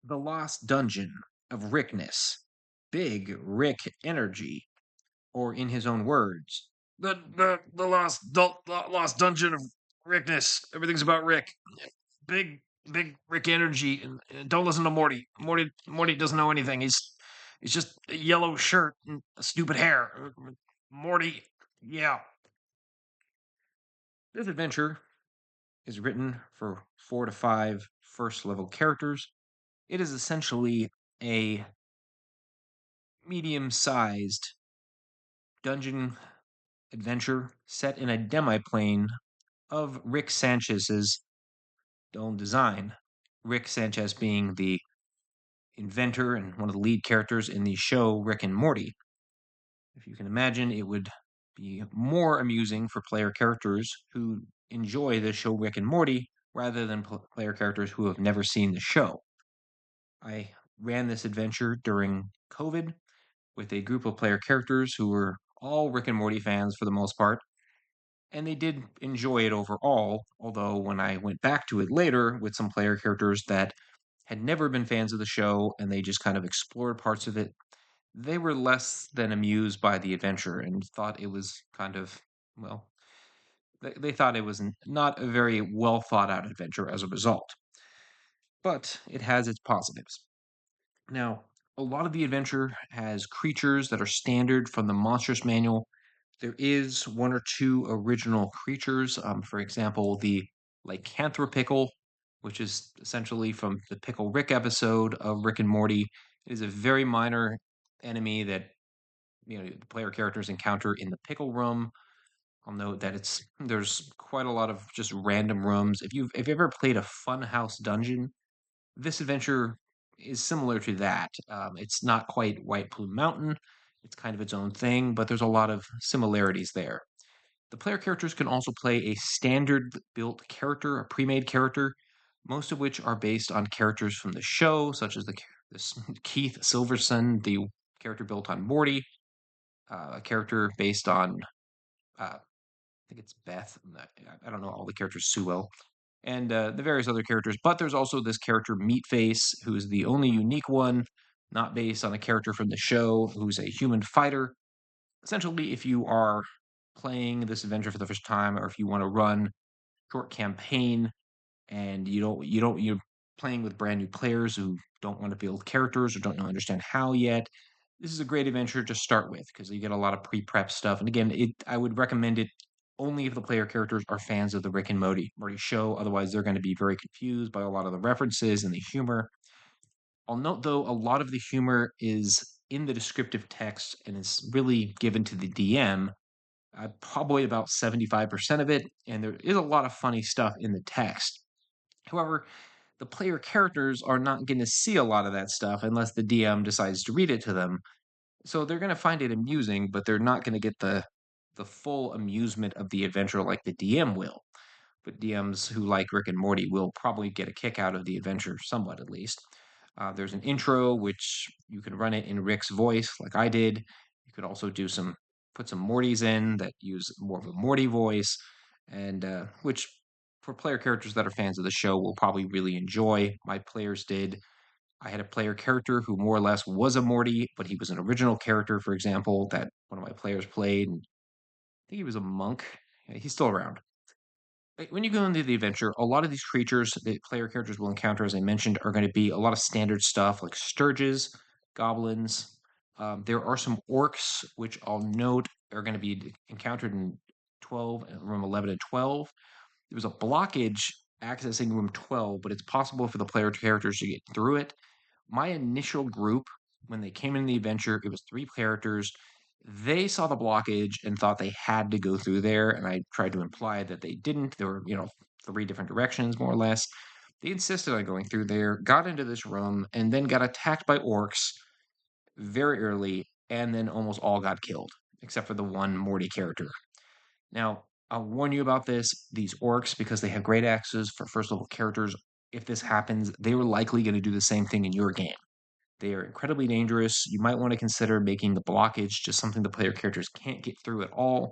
The Lost Dungeon of Rickness. Big Rick energy, or in his own words, the Lost Dungeon of Rickness. Everything's about Rick. Big Rick energy, and don't listen to Morty. Morty doesn't know anything. He's just a yellow shirt and a stupid hair. Morty, yeah. This adventure is written for 4 to 5 first level characters. It is essentially a medium sized dungeon adventure set in a demi-plane of Rick Sanchez's own design. Rick Sanchez being the inventor and one of the lead characters in the show Rick and Morty. If you can imagine, it would be more amusing for player characters who enjoy the show Rick and Morty rather than player characters who have never seen the show. I ran this adventure during COVID with a group of player characters who were all Rick and Morty fans for the most part, and they did enjoy it overall. Although, when I went back to it later with some player characters that had never been fans of the show and they just kind of explored parts of it, they were less than amused by the adventure and thought it was kind of, well, they thought it was not a very well thought out adventure as a result. But it has its positives. Now, a lot of the adventure has creatures that are standard from the Monsters Manual. There is one or two original creatures. For example, the Lycanthropickle, which is essentially from the Pickle Rick episode of Rick and Morty. It is a very minor enemy that the player characters encounter in the pickle room. I'll note that there's quite a lot of just random rooms. If you've ever played a Funhouse dungeon, this adventure is similar to that. It's not quite White Plume Mountain. It's kind of its own thing, but there's a lot of similarities there. The player characters can also play a standard built character, a pre-made character, most of which are based on characters from the show, such as this Keith Silverson, the character built on Morty, a character based on I think it's Beth. I don't know all the characters too well, and the various other characters. But there's also this character Meatface, who is the only unique one, not based on a character from the show, who's a human fighter. Essentially, if you are playing this adventure for the first time, or if you want to run short campaign and you're playing with brand new players who don't want to build characters or don't understand how yet, this is a great adventure to start with because you get a lot of pre-prep stuff. And again, I would recommend it only if the player characters are fans of the Rick and Morty show. Otherwise, they're going to be very confused by a lot of the references and the humor. I'll note though, a lot of the humor is in the descriptive text and is really given to the DM. Probably about 75% of it, and there is a lot of funny stuff in the text. However, the player characters are not going to see a lot of that stuff unless the DM decides to read it to them. So they're going to find it amusing, but they're not going to get the full amusement of the adventure like the DM will. But DMs who like Rick and Morty will probably get a kick out of the adventure, somewhat at least. There's an intro which you can run it in Rick's voice, like I did. You could also put some Mortys in that use more of a Morty voice, and which for player characters that are fans of the show will probably really enjoy. My players did. I had a player character who more or less was a Morty, but he was an original character, for example, that one of my players played. And I think he was a monk. He's still around. When you go into the adventure, a lot of these creatures that player characters will encounter, as I mentioned, are going to be a lot of standard stuff like sturges, goblins. There are some orcs, which I'll note are going to be encountered in room 11 and 12. There was a blockage accessing room 12, but it's possible for the player characters to get through it. My initial group, when they came in the adventure, it was 3 characters. They saw the blockage and thought they had to go through there, and I tried to imply that they didn't. There were, 3 different directions, more or less. They insisted on going through there, got into this room, and then got attacked by orcs very early, and then almost all got killed, except for the one Morty character. Now, I'll warn you about this. These orcs, because they have great axes for first level characters, if this happens, they are likely going to do the same thing in your game. They are incredibly dangerous. You might want to consider making the blockage just something the player characters can't get through at all,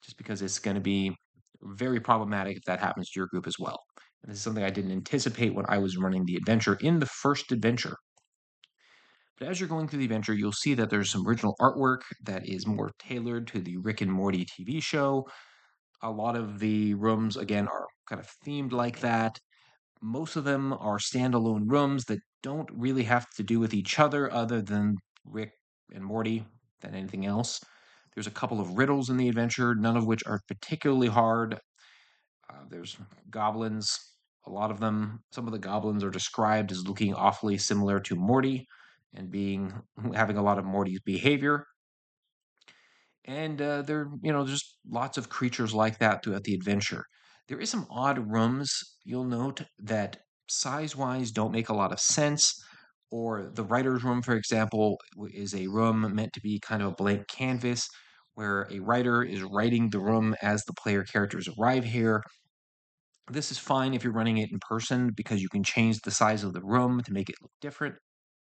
just because it's going to be very problematic if that happens to your group as well. And this is something I didn't anticipate when I was running the adventure in the first adventure. But as you're going through the adventure, you'll see that there's some original artwork that is more tailored to the Rick and Morty TV show. A lot of the rooms, again, are kind of themed like that. Most of them are standalone rooms that don't really have to do with each other than Rick and Morty than anything else. There's a couple of riddles in the adventure, none of which are particularly hard. There's goblins, a lot of them. Some of the goblins are described as looking awfully similar to Morty and being having a lot of Morty's behavior. And there, just lots of creatures like that throughout the adventure. There is some odd rooms you'll note that size-wise don't make a lot of sense. Or the writer's room, for example, is a room meant to be kind of a blank canvas where a writer is writing the room as the player characters arrive here. This is fine if you're running it in person because you can change the size of the room to make it look different.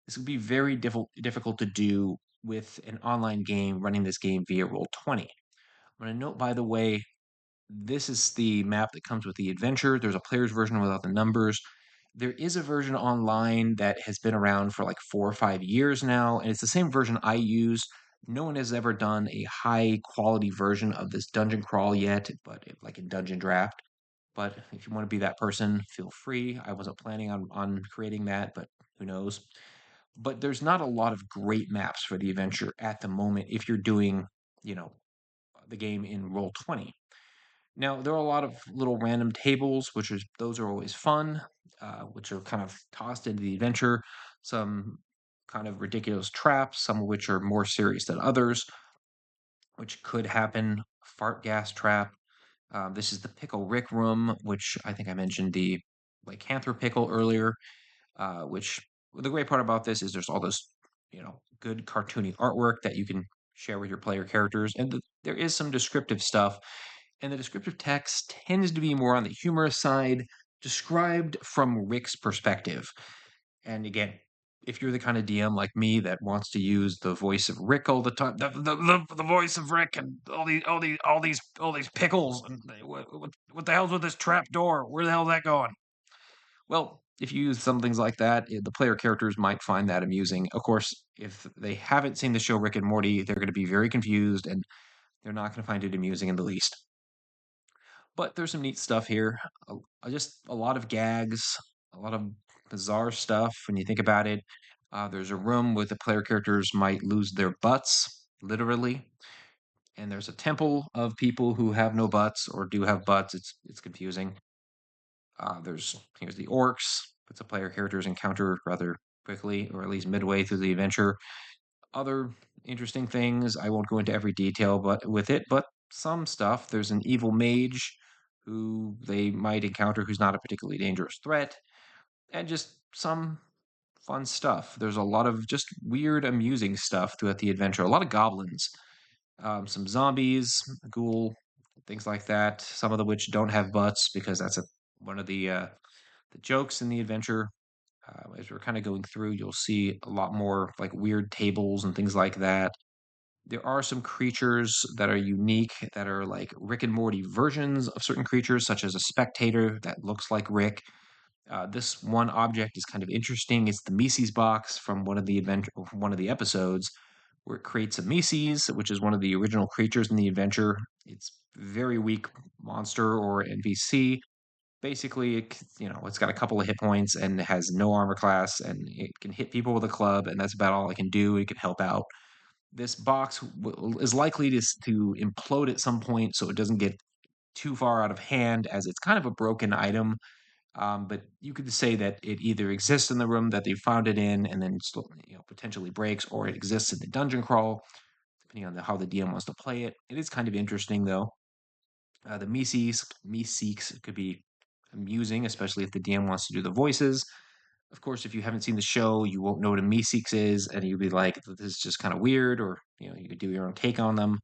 This would be very difficult to do with an online game running this game via Roll20. I'm going to note, by the way, this is the map that comes with the adventure. There's a player's version without the numbers. There is a version online that has been around for like 4 or 5 years now, and it's the same version I use. No one has ever done a high quality version of this dungeon crawl yet, but like in Dungeon Draft. But if you want to be that person, feel free. I wasn't planning on creating that, but who knows? But there's not a lot of great maps for the adventure at the moment if you're doing, you know, the game in Roll20. Now, there are a lot of little random tables, those are always fun, which are kind of tossed into the adventure. Some kind of ridiculous traps, some of which are more serious than others, which could happen. Fart gas trap. This is the Pickle Rick room, which I think I mentioned the lycanthrope pickle earlier. Which the great part about this is there's all this, good cartoony artwork that you can share with your player characters, and there is some descriptive stuff, and the descriptive text tends to be more on the humorous side, described from Rick's perspective. And again, if you're the kind of DM like me that wants to use the voice of Rick all the time, the voice of Rick and all these pickles, and what the hell's with this trap door? Where the hell's that going? Well, if you use some things like that, the player characters might find that amusing. Of course, if they haven't seen the show Rick and Morty, they're going to be very confused and they're not going to find it amusing in the least. But there's some neat stuff here. Just a lot of gags, a lot of bizarre stuff when you think about it. There's a room where the player characters might lose their butts, literally. And there's a temple of people who have no butts or do have butts. It's confusing. Here's the orcs, which the player characters encounter rather quickly, or at least midway through the adventure. Other interesting things, I won't go into every detail, but some stuff. There's an evil mage who they might encounter who's not a particularly dangerous threat, and just some fun stuff. There's a lot of just weird, amusing stuff throughout the adventure. A lot of goblins, some zombies, ghoul, things like that. Some of the which don't have butts because that's one of the jokes in the adventure. As we're kind of going through, you'll see a lot more like weird tables and things like that. There are some creatures that are unique that are like Rick and Morty versions of certain creatures, such as a spectator that looks like Rick. This one object is kind of interesting. It's the Mises box from one of the episodes, where it creates a Mises, which is one of the original creatures in the adventure. It's very weak monster or NPC. Basically, it's got a couple of hit points and it has no armor class, and it can hit people with a club, and that's about all it can do. It can help out. This box is likely to implode at some point, so it doesn't get too far out of hand, as it's kind of a broken item. But you could say that it either exists in the room that they found it in, and then potentially breaks, or it exists in the dungeon crawl, depending on how the DM wants to play it. It is kind of interesting, though. The Meeseeks could be amusing, especially if the DM wants to do the voices. Of course, if you haven't seen the show, you won't know what a Meeseeks is, and you'd be like, "This is just kind of weird," or you could do your own take on them.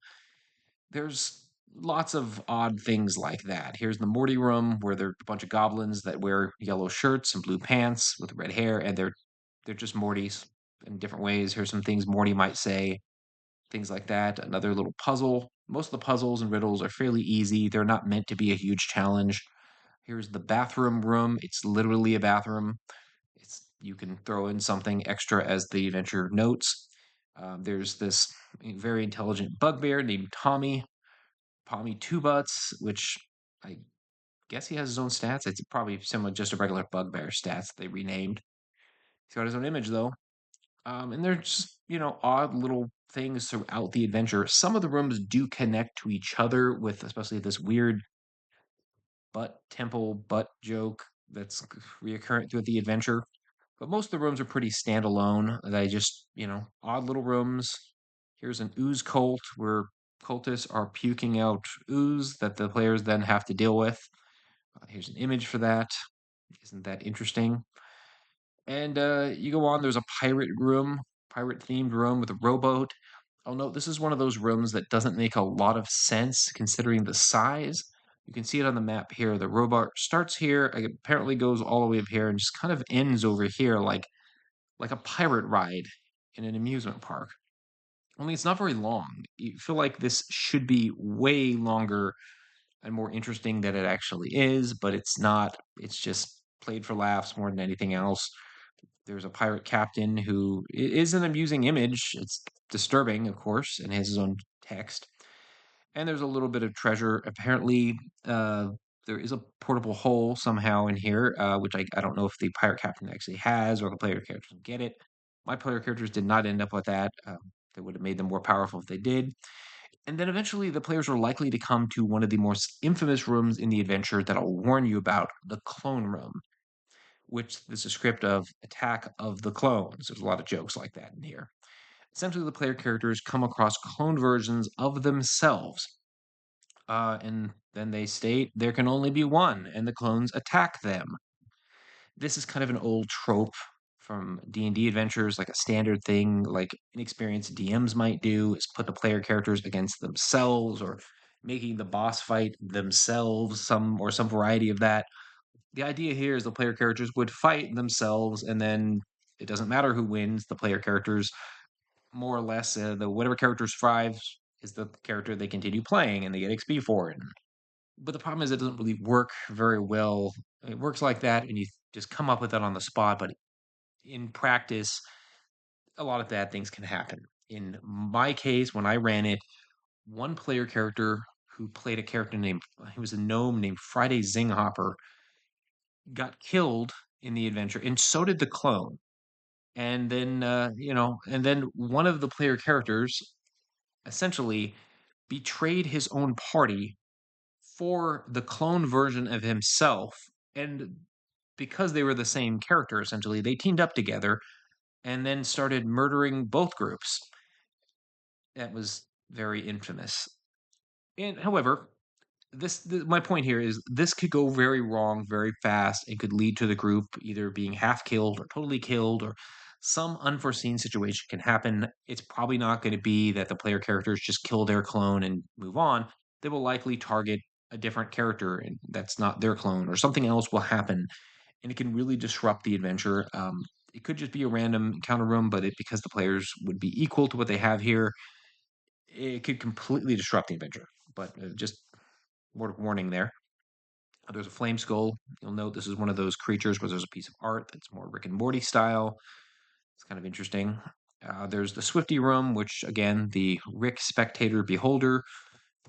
There's lots of odd things like that. Here's the Morty room, where there are a bunch of goblins that wear yellow shirts and blue pants with red hair, and they're just Mortys in different ways. Here's some things Morty might say, things like that. Another little puzzle. Most of the puzzles and riddles are fairly easy. They're not meant to be a huge challenge. Here's the bathroom room. It's literally a bathroom. It's you can throw in something extra as the adventure notes. There's this very intelligent bugbear named Tommy Two Butts, which I guess he has his own stats. It's probably similar, just a regular bugbear stats they renamed. He's got his own image though, and there's just odd little things throughout the adventure. Some of the rooms do connect to each other with especially this weird butt joke that's reoccurring throughout the adventure. But most of the rooms are pretty standalone. They just, odd little rooms. Here's an ooze cult where cultists are puking out ooze that the players then have to deal with. Here's an image for that. Isn't that interesting? And you go on, there's a pirate themed room with a rowboat. I'll note this is one of those rooms that doesn't make a lot of sense considering the size. You can see it on the map here. The rowboat starts here, apparently goes all the way up here, and just kind of ends over here like a pirate ride in an amusement park. Only it's not very long. You feel like this should be way longer and more interesting than it actually is, but it's not. It's just played for laughs more than anything else. There's a pirate captain who is an amusing image. It's disturbing, of course, and has his own text. And there's a little bit of treasure. Apparently, there is a portable hole somehow in here, which I don't know if the pirate captain actually has or the player characters get it. My player characters did not end up with that. That would have made them more powerful if they did. And then eventually, the players are likely to come to one of the most infamous rooms in the adventure that I'll warn you about, the clone room, which is a script of Attack of the Clones. There's a lot of jokes like that in here. Essentially, the player characters come across clone versions of themselves, and then they state there can only be one, and the clones attack them. This is kind of an old trope from D&D adventures, like a standard thing like inexperienced DMs might do is put the player characters against themselves or making the boss fight themselves, some variety of that. The idea here is the player characters would fight themselves, and then it doesn't matter who wins. The player characters, more or less, the whatever character survives is the character they continue playing, and they get XP for it. But the problem is it doesn't really work very well. It works like that, and you just come up with that on the spot. But in practice, a lot of bad things can happen. In my case, when I ran it, one player character who played a character named he was a gnome named Friday Zinghopper got killed in the adventure, and so did the clone. And then and then one of the player characters essentially betrayed his own party for the clone version of himself. And because they were the same character, essentially, they teamed up together and then started murdering both groups. That was very infamous. And however, my point here is this could go very wrong very fast and could lead to the group either being half killed or totally killed or some unforeseen situation can happen. It's probably not going to be that the player characters just kill their clone and move on. They will likely target a different character and that's not their clone or something else will happen and it can really disrupt the adventure. It could just be a random encounter room, but because the players would be equal to what they have here, it could completely disrupt the adventure. But just word of warning there. There's a flame skull. You'll note this is one of those creatures where there's a piece of art that's more Rick and Morty style. It's kind of interesting. There's the Swifty room, which again, the Rick spectator beholder.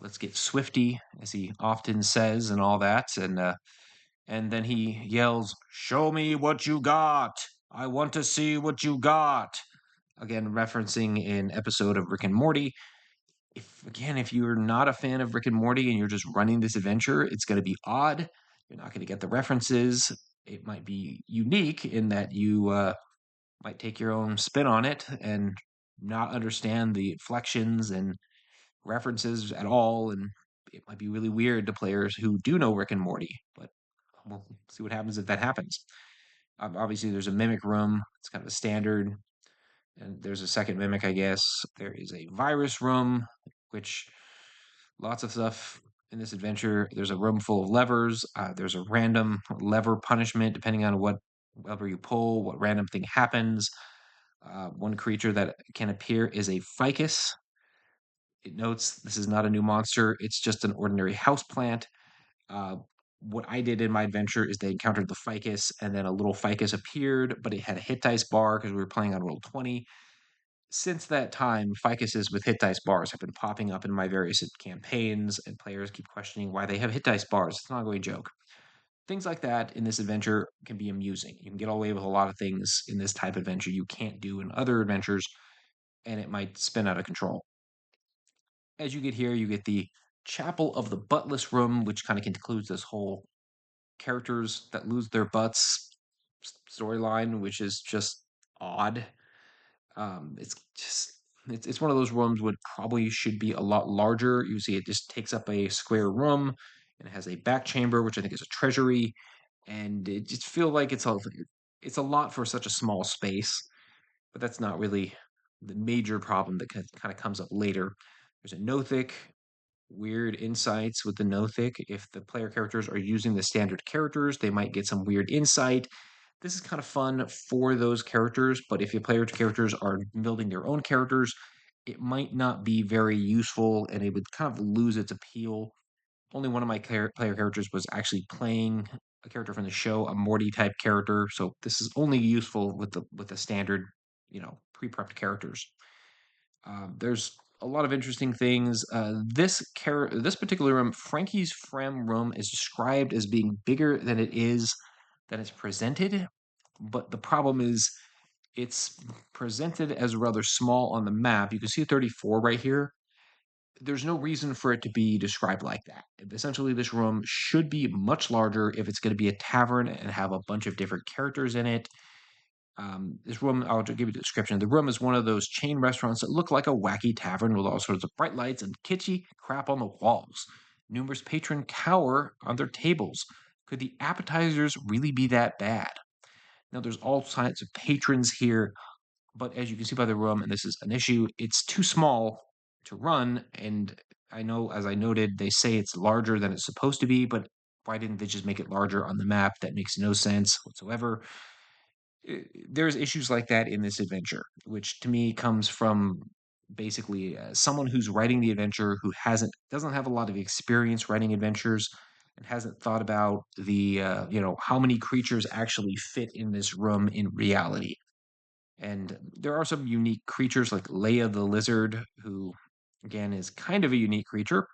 Let's get Swifty, as he often says, and all that. And then he yells, "Show me what you got! I want to see what you got!" Again, referencing an episode of Rick and Morty. If you're not a fan of Rick and Morty and you're just running this adventure, it's going to be odd. You're not going to get the references. It might be unique in that you might take your own spin on it and not understand the inflections and references at all. And it might be really weird to players who do know Rick and Morty, but we'll see what happens if that happens. Obviously, there's a mimic room. It's kind of a standard. And there's a second mimic, I guess. There is a virus room, which lots of stuff in this adventure. There's a room full of levers. There's a random lever punishment depending on what lever you pull, what random thing happens. One creature that can appear is a ficus. It notes this is not a new monster, it's just an ordinary house plant. What I did in my adventure is they encountered the ficus, and then a little ficus appeared, but it had a hit dice bar because we were playing on roll 20. Since that time, ficuses with hit dice bars have been popping up in my various campaigns, and players keep questioning why they have hit dice bars. It's an ongoing joke. Things like that in this adventure can be amusing. You can get away with a lot of things in this type of adventure you can't do in other adventures, and it might spin out of control. As you get here, you get the Chapel of the Buttless Room, which kind of concludes this whole characters that lose their butts storyline, which is just odd. It's just it's one of those rooms would probably should be a lot larger. You see, it just takes up a square room and it has a back chamber, which I think is a treasury, and it just feel like it's a lot for such a small space. But that's not really the major problem that kind of comes up later. There's a Nothic, weird insights with the Nothic. If the player characters are using the standard characters, they might get some weird insight. This is kind of fun for those characters, but if your player characters are building their own characters, it might not be very useful and it would kind of lose its appeal. Only one of my player characters was actually playing a character from the show, a Morty type character, so this is only useful with the standard, pre-prepped characters. There's a lot of interesting things. This particular room, Frankie's Frem room, is described as being bigger than it's presented. But the problem is it's presented as rather small on the map. You can see 34 right here. There's no reason for it to be described like that. Essentially, this room should be much larger if it's going to be a tavern and have a bunch of different characters in it. This room, I'll give you the description. The room is one of those chain restaurants that look like a wacky tavern with all sorts of bright lights and kitschy crap on the walls. Numerous patrons cower on their tables. Could the appetizers really be that bad? Now, there's all kinds of patrons here, but as you can see by the room, and this is an issue, it's too small to run. And I know, as I noted, they say it's larger than it's supposed to be, but why didn't they just make it larger on the map? That makes no sense whatsoever. There's issues like that in this adventure, which to me comes from basically someone who's writing the adventure who doesn't have a lot of experience writing adventures and hasn't thought about the how many creatures actually fit in this room in reality. And there are some unique creatures like Leia the lizard, who again is kind of a unique creature.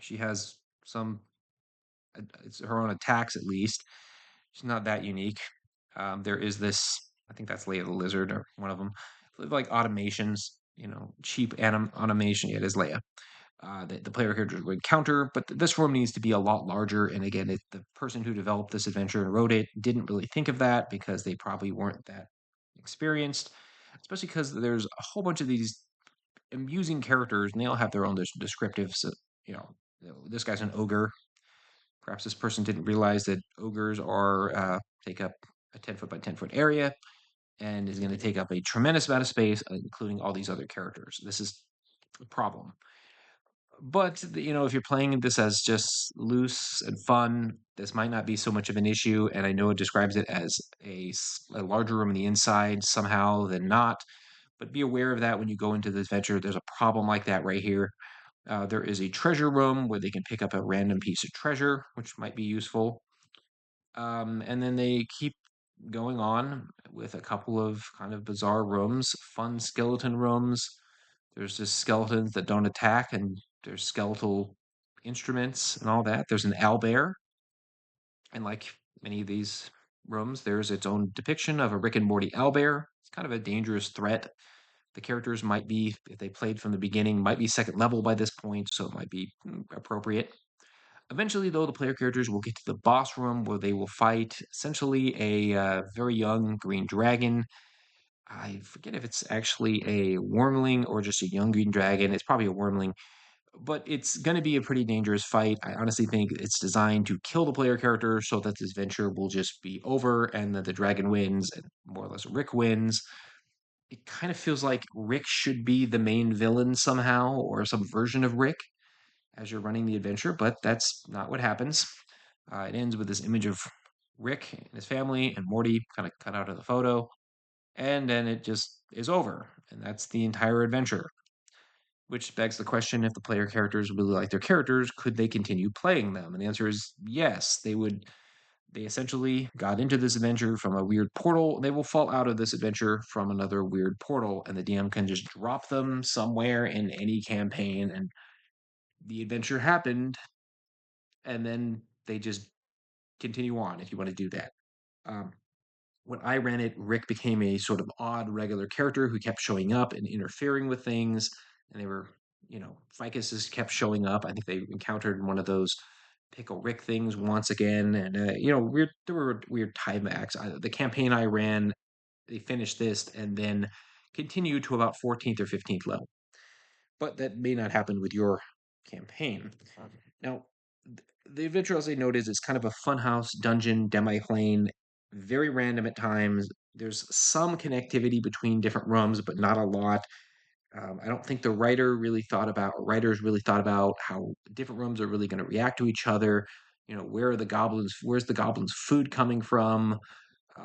She has some it's her own attacks at least. She's not that unique. There is this, I think that's Leia the Lizard or one of them, like automations, cheap automation. Yeah, it is Leia. The player characters would encounter, but this room needs to be a lot larger. And again, the person who developed this adventure and wrote it didn't really think of that because they probably weren't that experienced, especially because there's a whole bunch of these amusing characters and they all have their own descriptives. You know, this guy's an ogre. Perhaps this person didn't realize that ogres take up a 10-foot by 10-foot area and is going to take up a tremendous amount of space, including all these other characters. This is a problem. But if you're playing this as just loose and fun, this might not be so much of an issue. And I know it describes it as a larger room on the inside somehow than not. But be aware of that when you go into this adventure. There's a problem like that right here. There is a treasure room where they can pick up a random piece of treasure, which might be useful. And then they keep going on with a couple of kind of bizarre rooms, fun skeleton rooms. There's just skeletons that don't attack, and there's skeletal instruments and all that. There's an owlbear, and like many of these rooms, there's its own depiction of a Rick and Morty owlbear. It's kind of a dangerous threat. The characters might be, if they played from the beginning, might be second level by this point, so it might be appropriate. Eventually, though, the player characters will get to the boss room where they will fight essentially a very young green dragon. I forget if it's actually a wormling or just a young green dragon. It's probably a wormling, but it's going to be a pretty dangerous fight. I honestly think it's designed to kill the player character so that this adventure will just be over and that the dragon wins and more or less Rick wins. It kind of feels like Rick should be the main villain somehow or some version of Rick as you're running the adventure, but that's not what happens. It ends with this image of Rick and his family and Morty kind of cut out of the photo, and then it just is over, and that's the entire adventure. which begs the question, if the player characters really like their characters, could they continue playing them? And the answer is yes, they would. They essentially got into this adventure from a weird portal. They will fall out of this adventure from another weird portal, and the DM can just drop them somewhere in any campaign, and the adventure happened, and then they just continue on if you want to do that. Um, when I ran it, Rick became a sort of odd regular character who kept showing up and interfering with things, and they were, Ficus just kept showing up. I think they encountered one of those pickle Rick things once again, and weird. There were weird tiebacks. The campaign I ran, they finished this and then continued to about 14th or 15th level, but that may not happen with your campaign. Now, the adventure, as I noted, is it's kind of a funhouse dungeon demi-plane, very random at times. There's some connectivity between different rooms, but not a lot. I don't think the writers really thought about how different rooms are really going to react to each other. Where are the goblins? Where's the goblins' food coming from?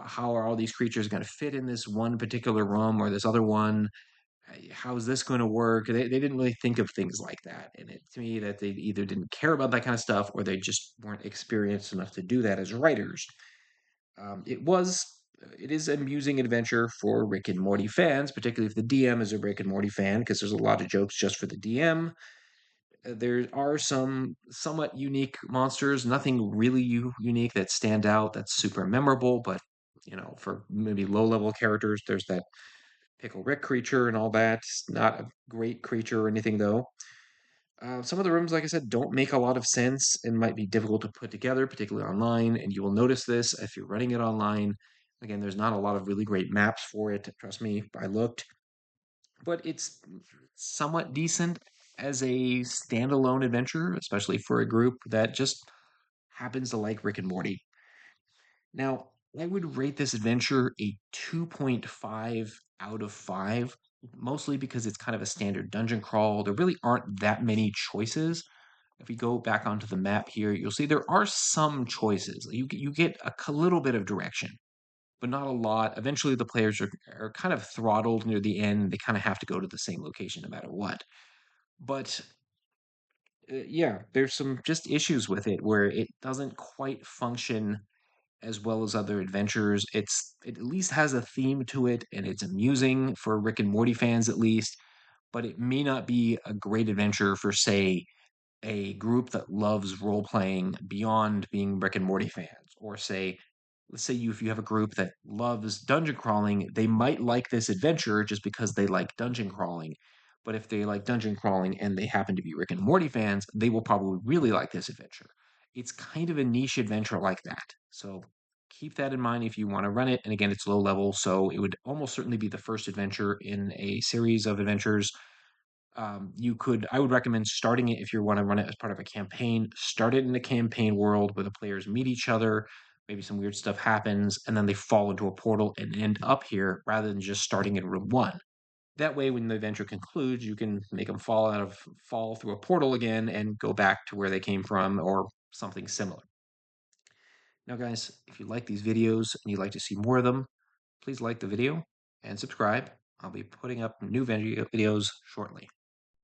How are all these creatures going to fit in this one particular room or this other one? How is this going to work? They didn't really think of things like that. And to me, that they either didn't care about that kind of stuff or they just weren't experienced enough to do that as writers. It is an amusing adventure for Rick and Morty fans, particularly if the DM is a Rick and Morty fan, because there's a lot of jokes just for the DM. There are some somewhat unique monsters, nothing really unique that stand out that's super memorable, but for maybe low level characters, there's that Pickle Rick creature and all that. It's not a great creature or anything, though. Some of the rooms, like I said, don't make a lot of sense and might be difficult to put together, particularly online. And you will notice this if you're running it online. Again, there's not a lot of really great maps for it. Trust me, I looked. But it's somewhat decent as a standalone adventure, especially for a group that just happens to like Rick and Morty. Now, I would rate this adventure a 2.5 out of 5, mostly because it's kind of a standard dungeon crawl. There really aren't that many choices. If we go back onto the map here, you'll see there are some choices. You get a little bit of direction, but not a lot. Eventually, the players are kind of throttled near the end. They kind of have to go to the same location no matter what. But yeah, there's some just issues with it where it doesn't quite function as well as other adventures. It at least has a theme to it, and it's amusing for Rick and Morty fans at least. But it may not be a great adventure for, say, a group that loves role playing beyond being Rick and Morty fans, or say, let's say if you have a group that loves dungeon crawling, they might like this adventure just because they like dungeon crawling. But if they like dungeon crawling and they happen to be Rick and Morty fans, they will probably really like this adventure. It's kind of a niche adventure like that. So keep that in mind if you want to run it. And again, it's low level, so it would almost certainly be the first adventure in a series of adventures. I would recommend starting it if you want to run it as part of a campaign. Start it in the campaign world where the players meet each other, maybe some weird stuff happens, and then they fall into a portal and end up here rather than just starting in room one. That way, when the adventure concludes, you can make them fall through a portal again and go back to where they came from or something similar. Now, guys, if you like these videos and you'd like to see more of them, please like the video and subscribe. I'll be putting up new videos shortly.